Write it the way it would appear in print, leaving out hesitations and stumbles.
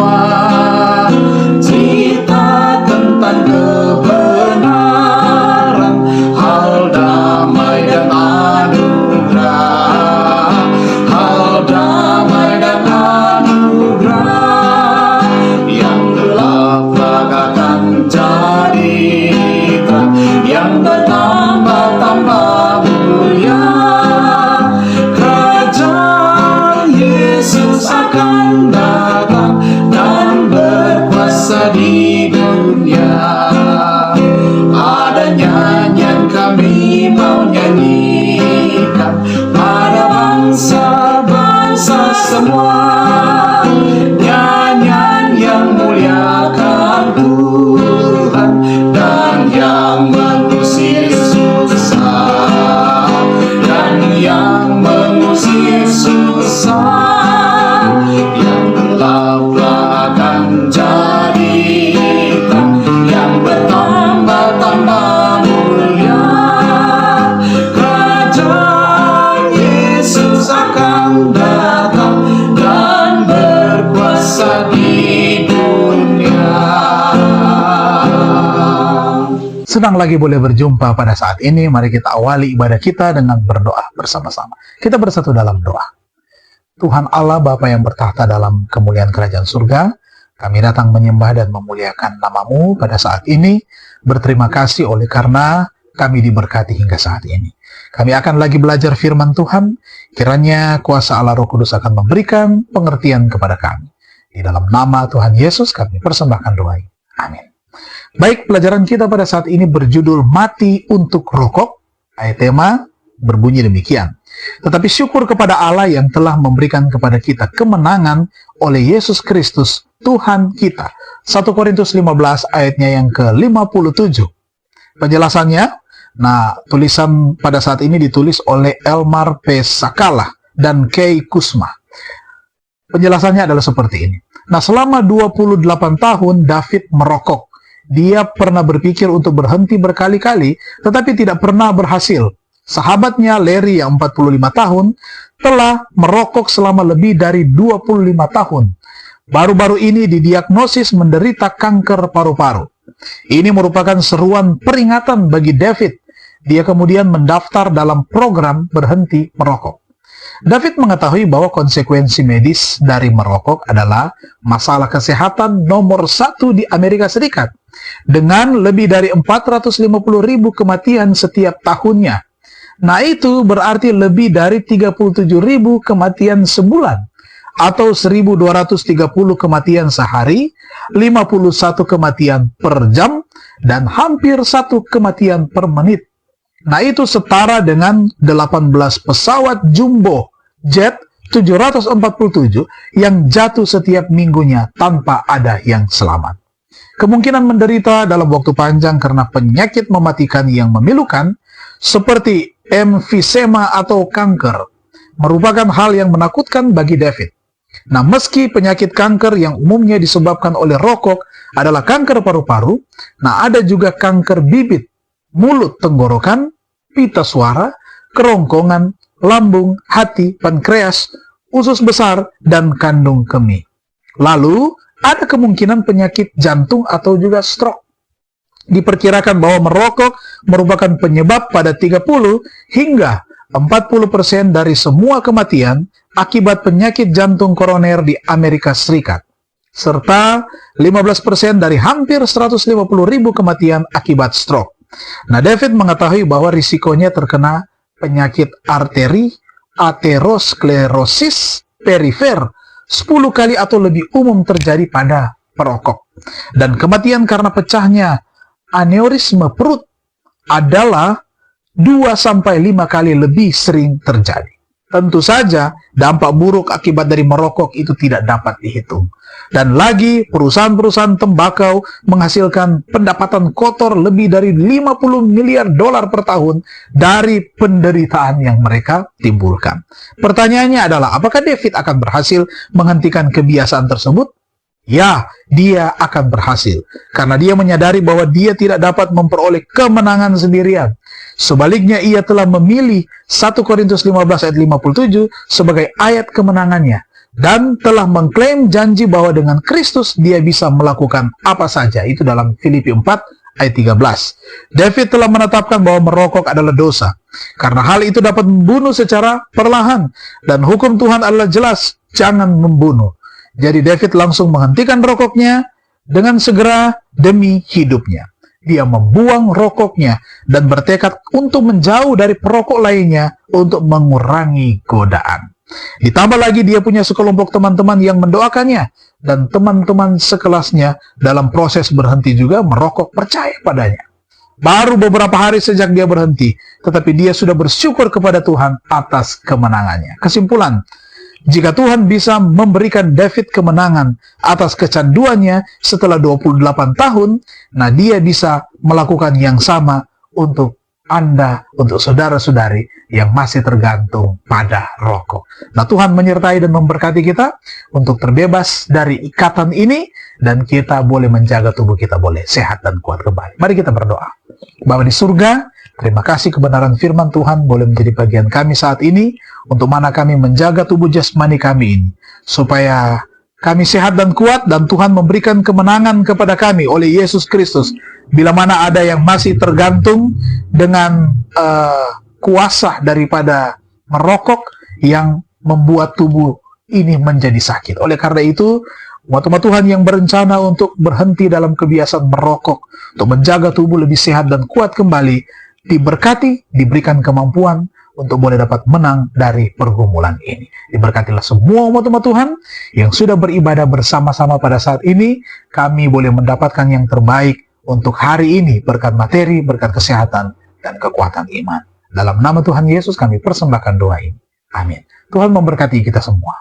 semua. Cerita tentang kebenaran, hal damai dan anugerah, hal damai dan anugerah, yang gelap akan jadi terang, yang bertambah-tambah mulia. Kerajaan Yesus akan datang dan berkuasa di dunia. Ada nyanyian kami mau nyanyikan pada bangsa-bangsa semua, nyanyian yang muliakan Tuhan dan yang mengusir susah, dan yang mengusir susah, yang gelaplah akan jadi terang, yang bertambah-tambah mulia. Kerajaan Yesus akan datang dan berkuasa di dunia. Senang lagi boleh berjumpa pada saat ini. Mari kita awali ibadah kita dengan berdoa bersama-sama. Kita bersatu dalam doa. Tuhan Allah Bapa yang bertahta dalam kemuliaan kerajaan surga, kami datang menyembah dan memuliakan nama-Mu pada saat ini. Berterima kasih oleh karena kami diberkati hingga saat ini. Kami akan lagi belajar firman Tuhan. Kiranya kuasa Allah Roh Kudus akan memberikan pengertian kepada kami. Di dalam nama Tuhan Yesus kami persembahkan doa ini. Amin. Baik, pelajaran kita pada saat ini berjudul Mati untuk Rokok. Ayat tema berbunyi demikian. Tetapi syukur kepada Allah yang telah memberikan kepada kita kemenangan oleh Yesus Kristus Tuhan kita. 1 Korintus 15 ayatnya yang ke-57. Penjelasannya, tulisan pada saat ini ditulis oleh Elmar P. Sakala dan Kay Kusma. Penjelasannya adalah seperti ini. Selama 28 tahun David merokok. Dia pernah berpikir untuk berhenti berkali-kali, tetapi tidak pernah berhasil. Sahabatnya Larry yang 45 tahun telah merokok selama lebih dari 25 tahun. Baru-baru ini didiagnosis menderita kanker paru-paru. Ini merupakan seruan peringatan bagi David. Dia kemudian mendaftar dalam program berhenti merokok. David mengetahui bahwa konsekuensi medis dari merokok adalah masalah kesehatan nomor 1 di Amerika Serikat, dengan lebih dari 450.000 kematian setiap tahunnya. Itu berarti lebih dari 37.000 kematian sebulan, atau 1.230 kematian sehari, 51 kematian per jam, dan hampir 1 kematian per menit. Itu setara dengan 18 pesawat jumbo jet 747 yang jatuh setiap minggunya tanpa ada yang selamat. Kemungkinan menderita dalam waktu panjang karena penyakit mematikan yang memilukan seperti emfisema atau kanker merupakan hal yang menakutkan bagi David. Meski penyakit kanker yang umumnya disebabkan oleh rokok adalah kanker paru-paru, ada juga kanker bibit, mulut tenggorokan, pita suara, kerongkongan, lambung, hati, pankreas, usus besar, dan kandung kemih. Lalu, ada kemungkinan penyakit jantung atau juga stroke. Diperkirakan bahwa merokok merupakan penyebab pada 30 hingga 40% dari semua kematian akibat penyakit jantung koroner di Amerika Serikat, serta 15% dari hampir 150.000 kematian akibat stroke. David mengetahui bahwa risikonya terkena penyakit arteri, aterosklerosis perifer 10 kali atau lebih umum terjadi pada perokok. Dan kematian karena pecahnya aneurisme perut adalah 2-5 kali lebih sering terjadi. Tentu saja, dampak buruk akibat dari merokok itu tidak dapat dihitung. Dan lagi, perusahaan-perusahaan tembakau menghasilkan pendapatan kotor lebih dari 50 miliar dolar per tahun dari penderitaan yang mereka timbulkan. Pertanyaannya adalah, apakah David akan berhasil menghentikan kebiasaan tersebut? Ya, dia akan berhasil. Karena dia menyadari bahwa dia tidak dapat memperoleh kemenangan sendirian. Sebaliknya, ia telah memilih 1 Korintus 15 ayat 57 sebagai ayat kemenangannya. dan telah mengklaim janji bahwa dengan Kristus dia bisa melakukan apa saja. Itu dalam Filipi 4 ayat 13. David telah menetapkan bahwa merokok adalah dosa, karena hal itu dapat membunuh secara perlahan, dan hukum Tuhan adalah jelas, jangan membunuh. Jadi David langsung menghentikan rokoknya dengan segera demi hidupnya. Dia membuang rokoknya dan bertekad untuk menjauh dari perokok lainnya untuk mengurangi godaan. Ditambah lagi dia punya sekelompok teman-teman yang mendoakannya, dan teman-teman sekelasnya dalam proses berhenti juga merokok percaya padanya. Baru beberapa hari sejak dia berhenti, tetapi dia sudah bersyukur kepada Tuhan atas kemenangannya. Kesimpulan, jika Tuhan bisa memberikan David kemenangan atas kecanduannya setelah 28 tahun, nah dia bisa melakukan yang sama untuk Anda, untuk saudara-saudari yang masih tergantung pada rokok. Nah, Tuhan menyertai dan memberkati kita untuk terbebas dari ikatan ini, dan kita boleh menjaga tubuh kita boleh sehat dan kuat kembali. Mari kita berdoa. Bapa di surga, terima kasih kebenaran firman Tuhan boleh menjadi bagian kami saat ini, untuk mana kami menjaga tubuh jasmani kami ini, supaya kami sehat dan kuat, dan Tuhan memberikan kemenangan kepada kami oleh Yesus Kristus. Bila mana ada yang masih tergantung dengan kuasa daripada merokok yang membuat tubuh ini menjadi sakit. Oleh karena itu, umat-umat Tuhan yang berencana untuk berhenti dalam kebiasaan merokok, untuk menjaga tubuh lebih sehat dan kuat kembali, diberkati, diberikan kemampuan untuk boleh dapat menang dari pergumulan ini. Diberkatilah semua umat-umat Tuhan yang sudah beribadah bersama-sama pada saat ini. Kami boleh mendapatkan yang terbaik untuk hari ini, berkat materi, berkat kesehatan, dan kekuatan iman. Dalam nama Tuhan Yesus kami persembahkan doa ini. Amin. Tuhan memberkati kita semua.